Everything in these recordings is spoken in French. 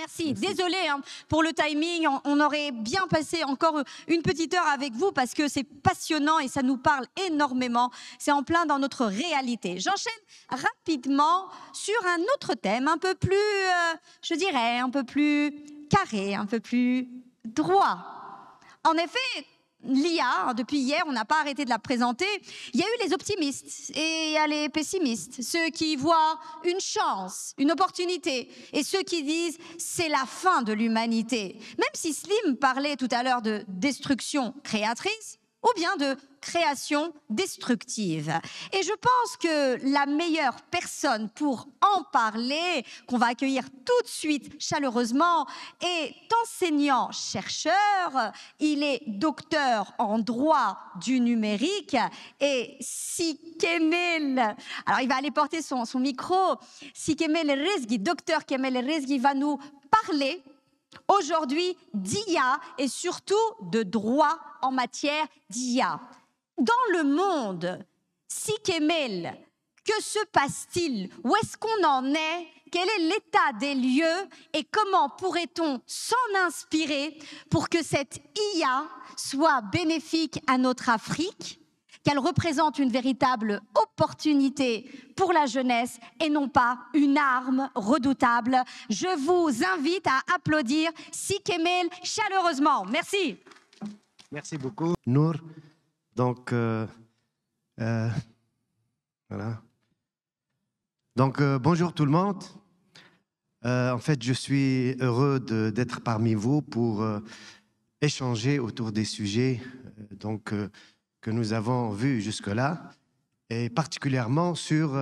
Merci. Merci. Désolée pour le timing. On aurait bien passé encore une petite heure avec vous parce que c'est passionnant et ça nous parle énormément. C'est en plein dans notre réalité. J'enchaîne rapidement sur un autre thème un peu plus, je dirais, un peu plus carré, un peu plus droit. En effet, l'IA, depuis hier, on n'a pas arrêté de la présenter. Il y a eu les optimistes et il y a les pessimistes, ceux qui voient une chance, une opportunité, et ceux qui disent c'est la fin de l'humanité. Même si Slim parlait tout à l'heure de destruction créatrice, ou bien de création destructive. Et je pense que la meilleure personne pour en parler, qu'on va accueillir tout de suite chaleureusement, est enseignant-chercheur. Il est docteur en droit du numérique et Sikemel. Alors, il va aller porter son micro. Sikemel Rezgi, docteur Kemel Rezgi, va nous parler aujourd'hui d'IA et surtout de droit en matière d'IA. Dans le monde, Sikemel, que se passe-t-il? Où est-ce qu'on en est? Quel est l'état des lieux? Et comment pourrait-on s'en inspirer pour que cette IA soit bénéfique à notre Afrique, qu'elle représente une véritable opportunité pour la jeunesse et non pas une arme redoutable? Je vous invite à applaudir Sikemel chaleureusement. Merci. Merci beaucoup, Nour. Donc, voilà. Donc, bonjour tout le monde. En fait, je suis heureux d'être parmi vous pour échanger autour des sujets que nous avons vus jusque-là, et particulièrement sur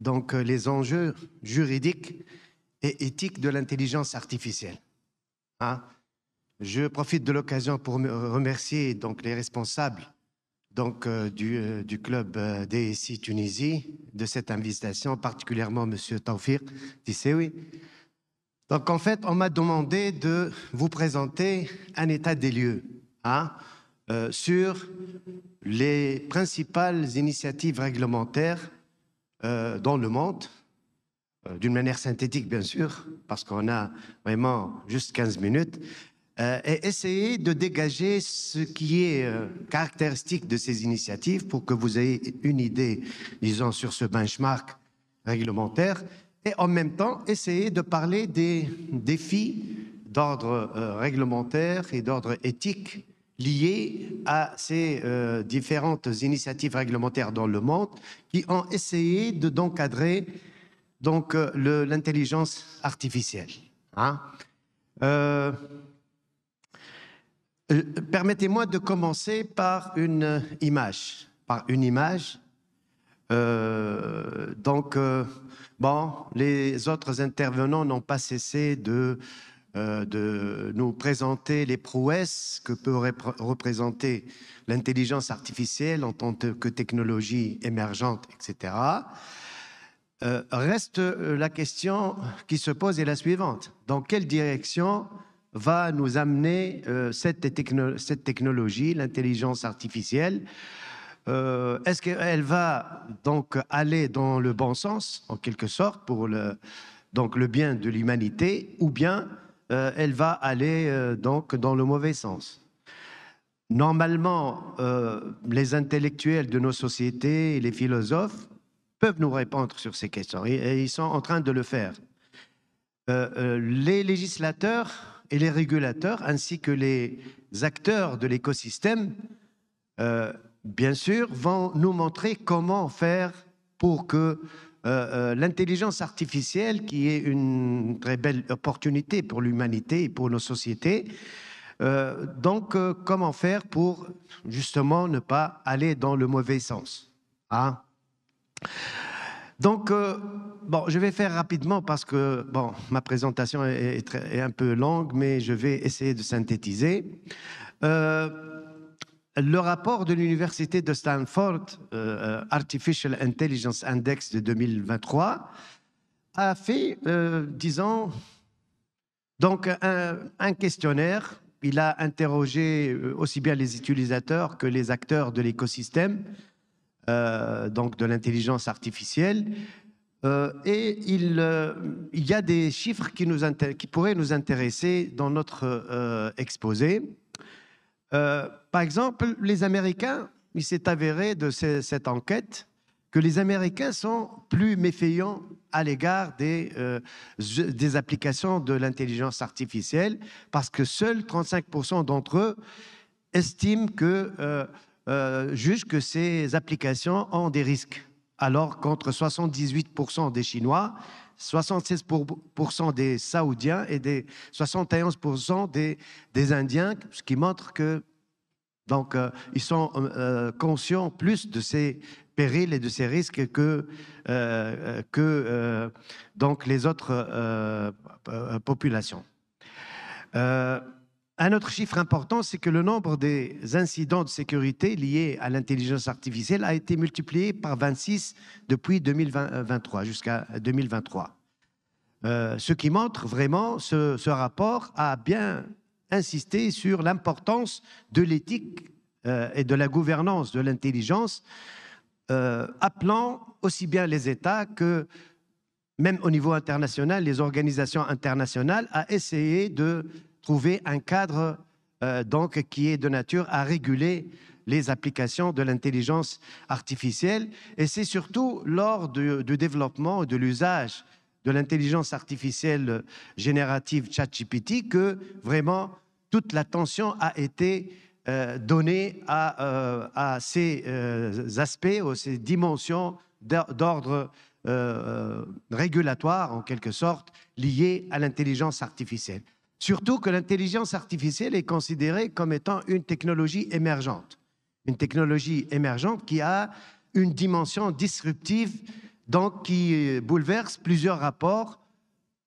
donc, les enjeux juridiques et éthiques de l'intelligence artificielle. Hein? Je profite de l'occasion pour remercier donc, les responsables donc, du club DSI Tunisie de cette invitation, particulièrement M. Taoufir Tissewi. Donc, en fait, on m'a demandé de vous présenter un état des lieux sur les principales initiatives réglementaires dans le monde, d'une manière synthétique, bien sûr, parce qu'on a vraiment juste 15 minutes, et essayer de dégager ce qui est caractéristique de ces initiatives pour que vous ayez une idée, disons, sur ce benchmark réglementaire, et en même temps, essayer de parler des défis d'ordre réglementaire et d'ordre éthique liés à ces différentes initiatives réglementaires dans le monde qui ont essayé d'encadrer donc, l'intelligence artificielle. Hein? Permettez-moi de commencer par une image. Bon, les autres intervenants n'ont pas cessé de nous présenter les prouesses que peut représenter l'intelligence artificielle en tant que technologie émergente, etc. Reste la question qui se pose est la suivante. Dans quelle direction va nous amener cette technologie, l'intelligence artificielle? Est-ce qu'elle va donc aller dans le bon sens, en quelque sorte, pour donc le bien de l'humanité, ou bien elle va aller donc dans le mauvais sens? Normalement, les intellectuels de nos sociétés et les philosophes peuvent nous répondre sur ces questions, et ils sont en train de le faire. Les législateurs et les régulateurs, ainsi que les acteurs de l'écosystème, bien sûr, vont nous montrer comment faire pour que l'intelligence artificielle, qui est une très belle opportunité pour l'humanité et pour nos sociétés, comment faire pour justement ne pas aller dans le mauvais sens, hein? Donc, bon, je vais faire rapidement parce que bon, ma présentation est un peu longue, mais je vais essayer de synthétiser. Le rapport de l'université de Stanford, Artificial Intelligence Index de 2023, a fait, disons, donc un questionnaire. Il a interrogé aussi bien les utilisateurs que les acteurs de l'écosystème, donc de l'intelligence artificielle, Il y a des chiffres qui pourraient nous intéresser dans notre exposé. Par exemple, les Américains, il s'est avéré de cette enquête que les Américains sont plus méfiants à l'égard des applications de l'intelligence artificielle parce que seuls 35% d'entre eux estiment jugent que ces applications ont des risques, alors qu'entre 78% des Chinois, 76% des Saoudiens et 71% des Indiens, ce qui montre que ils sont conscients plus de ces périls et de ces risques que les autres populations. Un autre chiffre important, c'est que le nombre des incidents de sécurité liés à l'intelligence artificielle a été multiplié par 26 depuis 2023 jusqu'à 2023. Ce qui montre vraiment, ce rapport a bien insisté sur l'importance de l'éthique et de la gouvernance de l'intelligence, appelant aussi bien les États que, même au niveau international, les organisations internationales à essayer de trouver un cadre qui est de nature à réguler les applications de l'intelligence artificielle. Et c'est surtout lors du développement et de l'usage de l'intelligence artificielle générative ChatGPT que vraiment toute l'attention a été donnée à ces aspects, ou ces dimensions d'ordre régulatoire, en quelque sorte, liées à l'intelligence artificielle. Surtout que l'intelligence artificielle est considérée comme étant une technologie émergente qui a une dimension disruptive, donc qui bouleverse plusieurs rapports.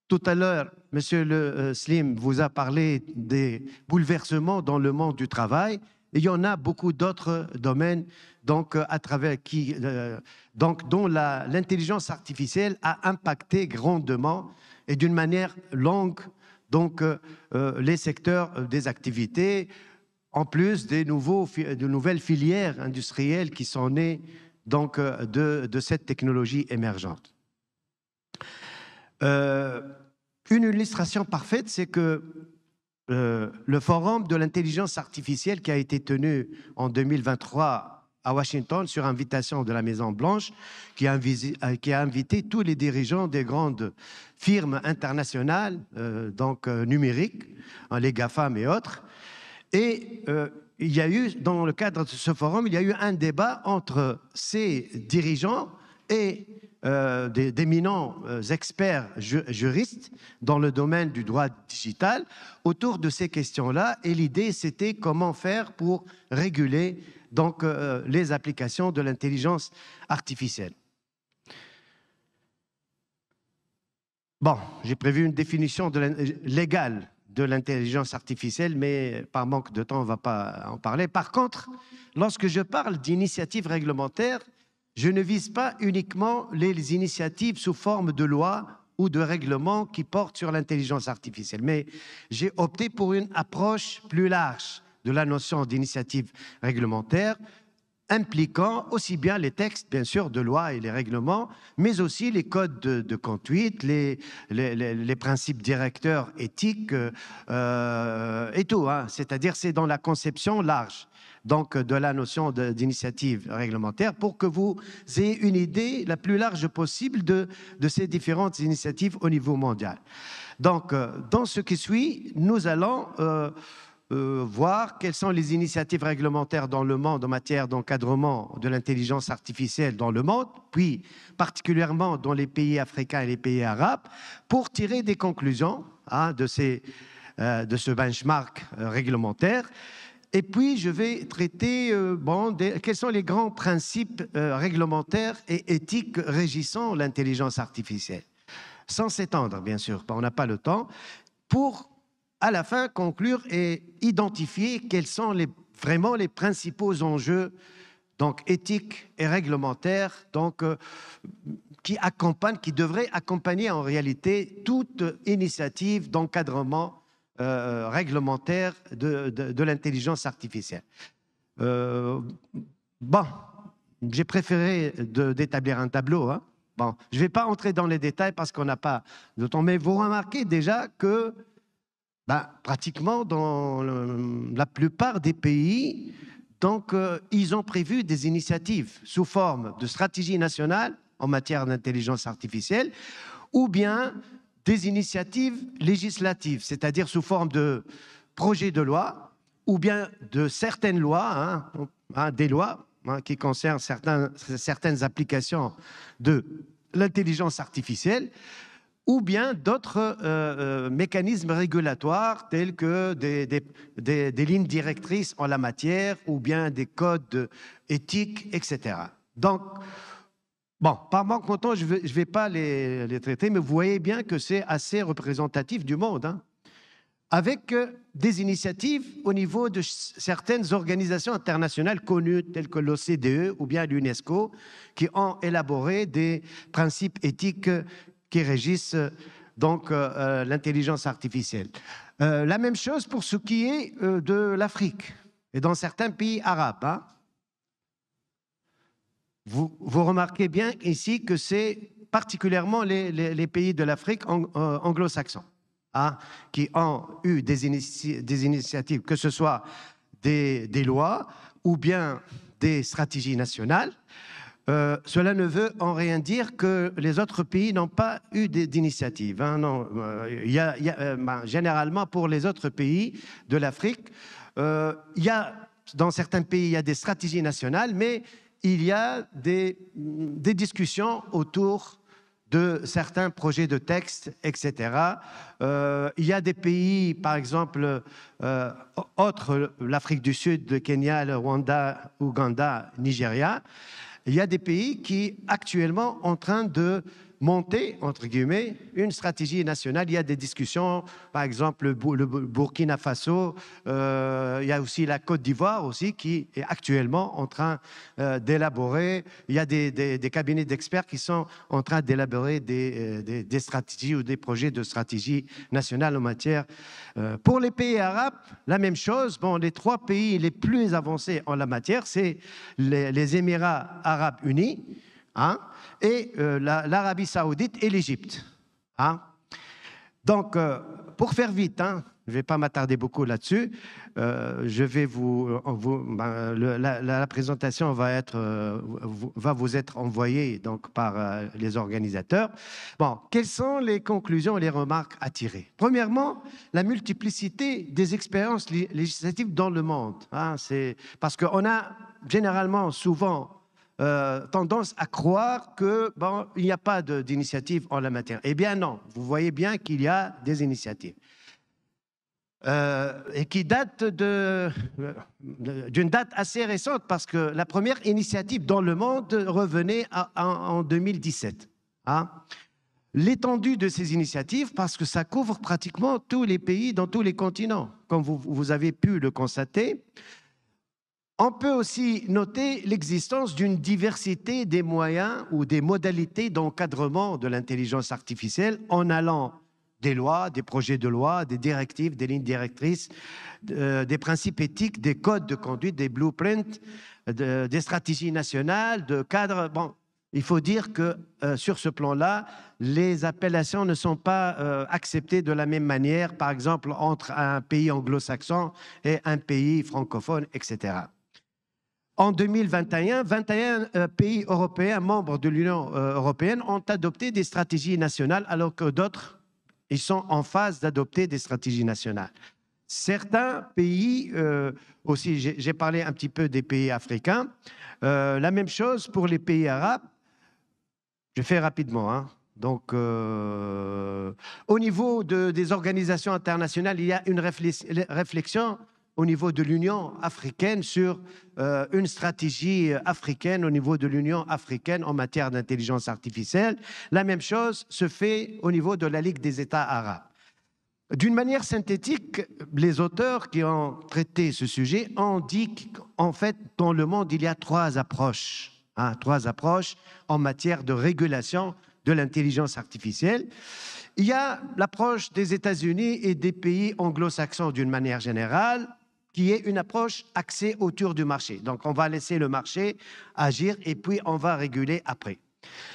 Tout à l'heure, Monsieur Slim vous a parlé des bouleversements dans le monde du travail. Et il y en a beaucoup d'autres domaines dont l'intelligence artificielle a impacté grandement et d'une manière longue les secteurs des activités, en plus de nouvelles filières industrielles qui sont nées de cette technologie émergente. Une illustration parfaite, c'est que le forum de l'intelligence artificielle qui a été tenu en 2023 à Washington sur invitation de la Maison-Blanche, qui a invité tous les dirigeants des grandes firmes internationales numériques, les GAFAM et autres. Et il y a eu, dans le cadre de ce forum, il y a eu un débat entre ces dirigeants et d'éminents experts juristes dans le domaine du droit digital autour de ces questions-là. Et l'idée, c'était comment faire pour réguler les applications de l'intelligence artificielle. Bon, j'ai prévu une définition légale de l'intelligence artificielle, mais par manque de temps, on ne va pas en parler. Par contre, lorsque je parle d'initiatives réglementaires, je ne vise pas uniquement les initiatives sous forme de loi ou de règlement qui portent sur l'intelligence artificielle, mais j'ai opté pour une approche plus large de la notion d'initiative réglementaire, impliquant aussi bien les textes, bien sûr, de loi et les règlements, mais aussi les codes de conduite, les principes directeurs éthiques et tout. C'est-à-dire, c'est dans la conception large de la notion d'initiative réglementaire pour que vous ayez une idée la plus large possible de ces différentes initiatives au niveau mondial. Donc, dans ce qui suit, nous allons voir quelles sont les initiatives réglementaires dans le monde en matière d'encadrement de l'intelligence artificielle dans le monde, puis particulièrement dans les pays africains et les pays arabes, pour tirer des conclusions de ce benchmark réglementaire. Et puis, je vais traiter quels sont les grands principes réglementaires et éthiques régissant l'intelligence artificielle. Sans s'étendre, bien sûr, on n'a pas le temps, pour à la fin conclure et identifier quels sont vraiment les principaux enjeux éthiques et réglementaires qui devraient accompagner en réalité toute initiative d'encadrement réglementaire de l'intelligence artificielle. J'ai préféré d'établir un tableau Bon, je ne vais pas entrer dans les détails parce qu'on n'a pas de temps, mais vous remarquez déjà que pratiquement dans la plupart des pays, donc, ils ont prévu des initiatives sous forme de stratégie nationale en matière d'intelligence artificielle ou bien des initiatives législatives, c'est-à-dire sous forme de projets de loi ou bien de certaines lois, des lois qui concernent certaines applications de l'intelligence artificielle, ou bien d'autres mécanismes régulatoires tels que des lignes directrices en la matière ou bien des codes éthiques, etc. Donc, bon, par manque de temps, je ne vais pas les traiter, mais vous voyez bien que c'est assez représentatif du monde, avec des initiatives au niveau de certaines organisations internationales connues telles que l'OCDE ou bien l'UNESCO qui ont élaboré des principes éthiques qui régissent donc l'intelligence artificielle. La même chose pour ce qui est de l'Afrique et dans certains pays arabes. Vous remarquez bien ici que c'est particulièrement les pays de l'Afrique anglo-saxons qui ont eu des initiatives, que ce soit des lois ou bien des stratégies nationales. Cela ne veut en rien dire que les autres pays n'ont pas eu d'initiative. Non, généralement, pour les autres pays de l'Afrique, dans certains pays, il y a des stratégies nationales, mais il y a des discussions autour de certains projets de textes, etc. Il y a des pays, par exemple, autres, l'Afrique du Sud, le Kenya, le Rwanda, Ouganda, Nigeria. Il y a des pays qui, actuellement, sont en train de monter, entre guillemets, une stratégie nationale. Il y a des discussions, par exemple, le Burkina Faso, il y a aussi la Côte d'Ivoire aussi, qui est actuellement en train d'élaborer. Il y a des cabinets d'experts qui sont en train d'élaborer des stratégies ou des projets de stratégie nationale en matière. Pour les pays arabes, la même chose. Bon, les 3 pays les plus avancés en la matière, c'est les Émirats arabes unis, et l'Arabie saoudite et l'Égypte. Donc, pour faire vite, je ne vais pas m'attarder beaucoup là-dessus, je vais la présentation va vous être envoyée donc, par les organisateurs. Bon, quelles sont les conclusions et les remarques à tirer? Premièrement, la multiplicité des expériences législatives dans le monde. C'est parce qu'on a généralement, souvent, tendance à croire qu'il n'y a pas d'initiative en la matière. Eh bien non, vous voyez bien qu'il y a des initiatives et qui datent d'une date assez récente parce que la première initiative dans le monde revenait en 2017. L'étendue de ces initiatives, parce que ça couvre pratiquement tous les pays dans tous les continents, comme vous avez pu le constater. On peut aussi noter l'existence d'une diversité des moyens ou des modalités d'encadrement de l'intelligence artificielle en allant des lois, des projets de loi, des directives, des lignes directrices, des principes éthiques, des codes de conduite, des blueprints, des stratégies nationales, de cadres. Bon, il faut dire que sur ce plan-là, les appellations ne sont pas acceptées de la même manière, par exemple, entre un pays anglo-saxon et un pays francophone, etc. En 2021, 21 pays européens membres de l'Union européenne ont adopté des stratégies nationales, alors que d'autres, ils sont en phase d'adopter des stratégies nationales. Certains pays, aussi, j'ai parlé un petit peu des pays africains, la même chose pour les pays arabes. Je fais rapidement. Donc, au niveau des organisations internationales, il y a une réflexion au niveau de l'Union africaine sur une stratégie africaine au niveau de l'Union africaine en matière d'intelligence artificielle. La même chose se fait au niveau de la Ligue des États arabes. D'une manière synthétique, les auteurs qui ont traité ce sujet ont dit qu'en fait, dans le monde, il y a 3 approches. 3 approches en matière de régulation de l'intelligence artificielle. Il y a l'approche des États-Unis et des pays anglo-saxons d'une manière générale, qui est une approche axée autour du marché. Donc, on va laisser le marché agir et puis on va réguler après.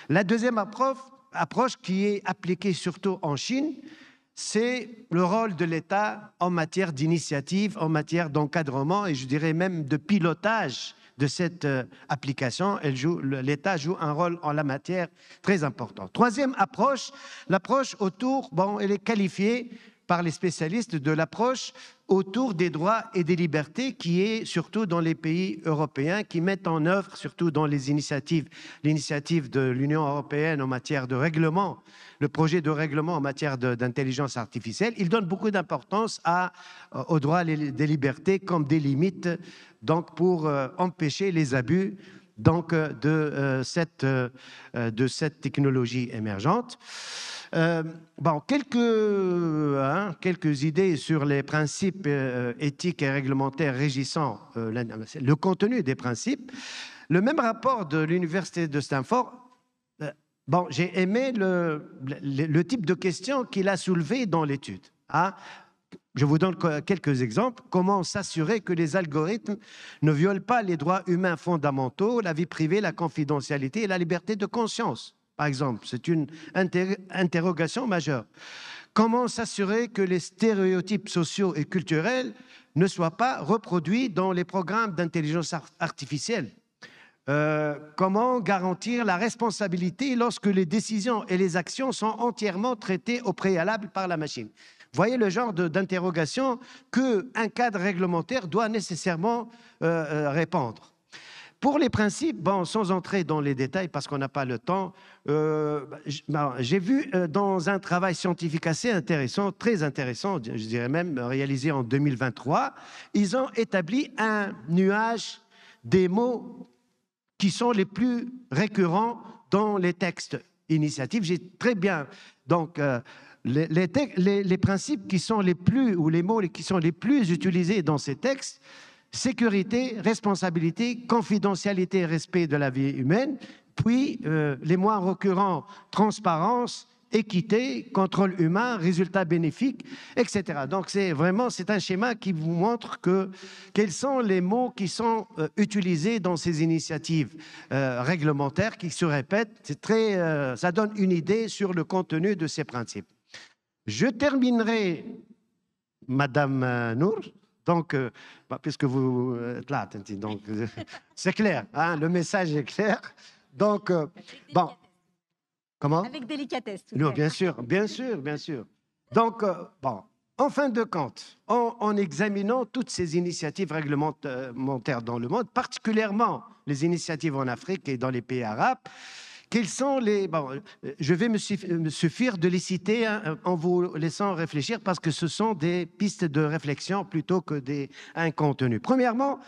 La deuxième approche qui est appliquée surtout en Chine, c'est le rôle de l'État en matière d'initiative, en matière d'encadrement et je dirais même de pilotage de cette application. L'État joue un rôle en la matière très important. Troisième approche, l'approche autour, elle est qualifiée par les spécialistes de l'approche autour des droits et des libertés qui est surtout dans les pays européens qui mettent en œuvre, surtout dans l'initiative de l'Union européenne en matière de règlement, le projet de règlement en matière d'intelligence artificielle. Ils donnent beaucoup d'importance aux droits et des libertés comme des limites donc pour empêcher les abus donc, de cette technologie émergente. Quelques idées sur les principes éthiques et réglementaires régissant le contenu des principes. Le même rapport de l'Université de Stanford, j'ai aimé le type de questions qu'il a soulevé dans l'étude. Je vous donne quelques exemples. Comment s'assurer que les algorithmes ne violent pas les droits humains fondamentaux, la vie privée, la confidentialité et la liberté de conscience? Par exemple, c'est une interrogation majeure. Comment s'assurer que les stéréotypes sociaux et culturels ne soient pas reproduits dans les programmes d'intelligence artificielle? Comment garantir la responsabilité lorsque les décisions et les actions sont entièrement traitées au préalable par la machine? Voyez le genre d'interrogation qu'un cadre réglementaire doit nécessairement répondre. Pour les principes, sans entrer dans les détails parce qu'on n'a pas le temps, j'ai vu dans un travail scientifique assez intéressant, très intéressant, je dirais même réalisé en 2023, ils ont établi un nuage des mots qui sont les plus récurrents dans les textes initiatives. J'ai très bien, donc, les principes qui sont les plus, ou les mots qui sont les plus utilisés dans ces textes: sécurité, responsabilité, confidentialité et respect de la vie humaine, puis les moins récurrents: transparence, équité, contrôle humain, résultats bénéfiques, etc. Donc c'est un schéma qui vous montre quels sont les mots qui sont utilisés dans ces initiatives réglementaires qui se répètent. Ça donne une idée sur le contenu de ces principes. Je terminerai, Madame Nour, donc, puisque vous êtes là, donc c'est clair, le message est clair. Donc, comment? Avec délicatesse. Non, bien sûr. Donc, en fin de compte, en examinant toutes ces initiatives réglementaires dans le monde, particulièrement les initiatives en Afrique et dans les pays arabes, quels sont les... je vais me suffire de les citer en vous laissant réfléchir parce que ce sont des pistes de réflexion plutôt que un contenu. Premièrement,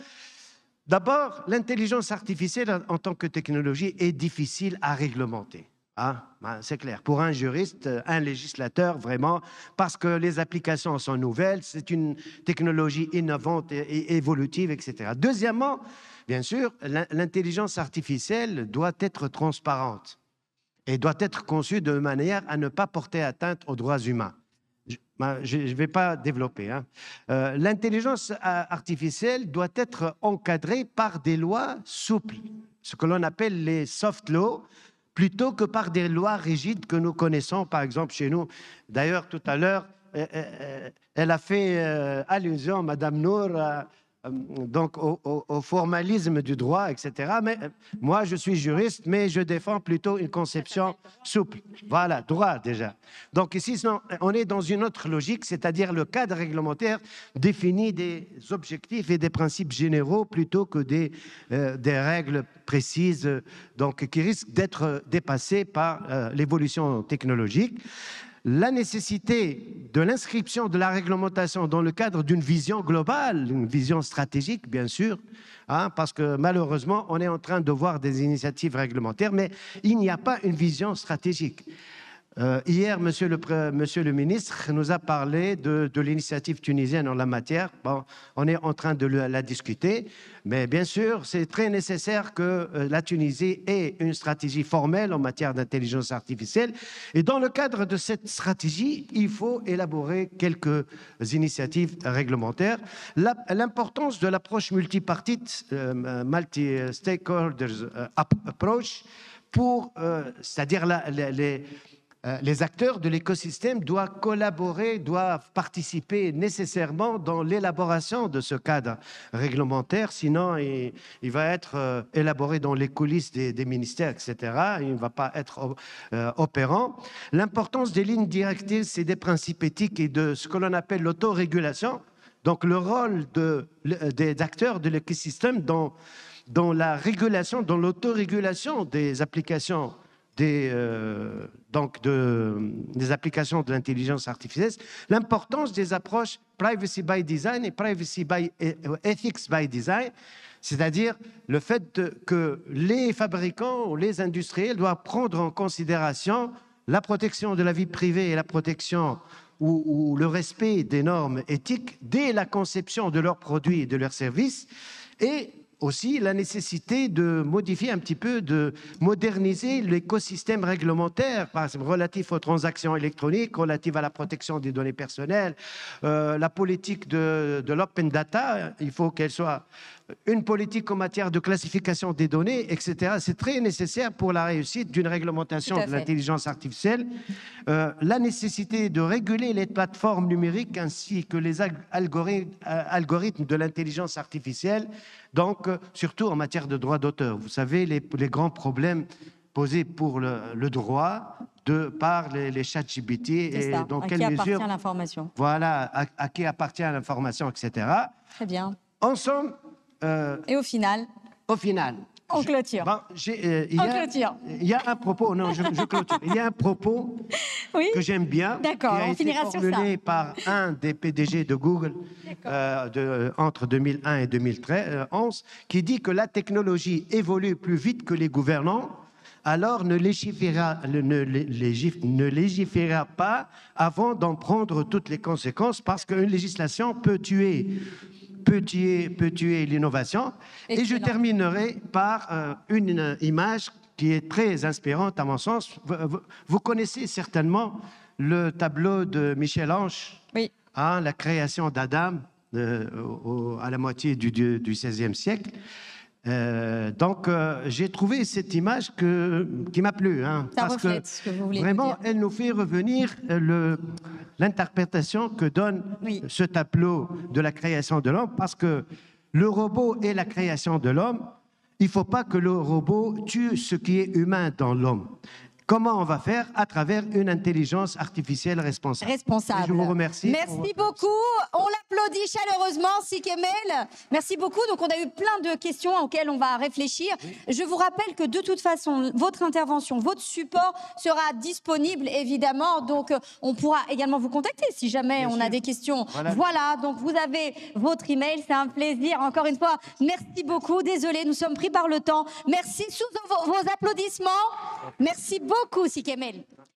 d'abord, l'intelligence artificielle en tant que technologie est difficile à réglementer. C'est clair. Pour un juriste, un législateur, vraiment, parce que les applications sont nouvelles, c'est une technologie innovante et évolutive, etc. Deuxièmement, bien sûr, l'intelligence artificielle doit être transparente et doit être conçue de manière à ne pas porter atteinte aux droits humains. Je ne vais pas développer. L'intelligence artificielle doit être encadrée par des lois souples, ce que l'on appelle les soft laws, plutôt que par des lois rigides que nous connaissons, par exemple, chez nous. D'ailleurs, tout à l'heure, elle a fait allusion, Madame Nour, donc au formalisme du droit, etc. Mais moi, je suis juriste, mais je défends plutôt une conception souple. Voilà, droit déjà. Donc ici, on est dans une autre logique, c'est-à-dire le cadre réglementaire définit des objectifs et des principes généraux plutôt que des règles précises, donc qui risquent d'être dépassées par l'évolution technologique. La nécessité de l'inscription de la réglementation dans le cadre d'une vision globale, une vision stratégique, bien sûr, parce que malheureusement, on est en train de voir des initiatives réglementaires, mais il n'y a pas une vision stratégique. Hier, monsieur le ministre nous a parlé de l'initiative tunisienne en la matière. On est en train de la discuter, mais bien sûr, c'est très nécessaire que la Tunisie ait une stratégie formelle en matière d'intelligence artificielle. Et dans le cadre de cette stratégie, il faut élaborer quelques initiatives réglementaires. L'importance de l'approche multipartite, multi-stakeholders approach, pour, c'est-à-dire les acteurs de l'écosystème doivent collaborer, doivent participer nécessairement dans l'élaboration de ce cadre réglementaire, sinon il va être élaboré dans les coulisses des ministères, etc. Il ne va pas être opérant. L'importance des lignes directrices et des principes éthiques et de ce que l'on appelle l'autorégulation, donc le rôle des acteurs de l'écosystème dans la régulation, dans l'autorégulation des applications des applications de l'intelligence artificielle, l'importance des approches privacy by design et privacy by ethics by design, c'est-à-dire le fait que les fabricants ou les industriels doivent prendre en considération la protection de la vie privée et la protection ou le respect des normes éthiques dès la conception de leurs produits et de leurs services, et aussi la nécessité de modifier un petit peu, de moderniser l'écosystème réglementaire, par exemple relatif aux transactions électroniques, relatif à la protection des données personnelles, la politique de l'open data, il faut qu'elle soit une politique en matière de classification des données, etc. C'est très nécessaire pour la réussite d'une réglementation de l'intelligence artificielle. La nécessité de réguler les plateformes numériques ainsi que les algorithmes de l'intelligence artificielle, donc surtout en matière de droit d'auteur. Vous savez, les grands problèmes posés pour le droit par les ChatGPT et dans quelle mesure... À qui appartient l'information. Voilà, à qui appartient l'information, etc. Très bien. En somme... et au final on clôture. Il y a un propos, non, je clôture. Il y a un propos que j'aime bien, qui a été formulé par un des PDG de Google entre 2001 et 2011, qui dit que la technologie évolue plus vite que les gouvernants, alors ne légiférera pas avant d'en prendre toutes les conséquences, parce qu'une législation peut tuer l'innovation. Et je terminerai par une image qui est très inspirante à mon sens. Vous connaissez certainement le tableau de Michel-Ange, oui. La création d'Adam à la moitié du XVIe siècle. Donc, j'ai trouvé cette image qui m'a plu. Ça reflète ce que vous voulez vraiment, dire. Elle nous fait revenir l'interprétation que donne ce tableau de la création de l'homme, parce que le robot est la création de l'homme. Il ne faut pas que le robot tue ce qui est humain dans l'homme. Comment on va faire? À travers une intelligence artificielle responsable. Et je vous remercie. Merci beaucoup. On l'applaudit chaleureusement, Sikemel. Merci beaucoup. Donc, on a eu plein de questions auxquelles on va réfléchir. Oui. Je vous rappelle que de toute façon, votre intervention, votre support sera disponible, évidemment. Donc, on pourra également vous contacter si jamais on a des questions. Voilà. Donc, vous avez votre email. C'est un plaisir. Encore une fois, merci beaucoup. Désolé, nous sommes pris par le temps. Merci sous vos applaudissements. Merci beaucoup, Sikemel.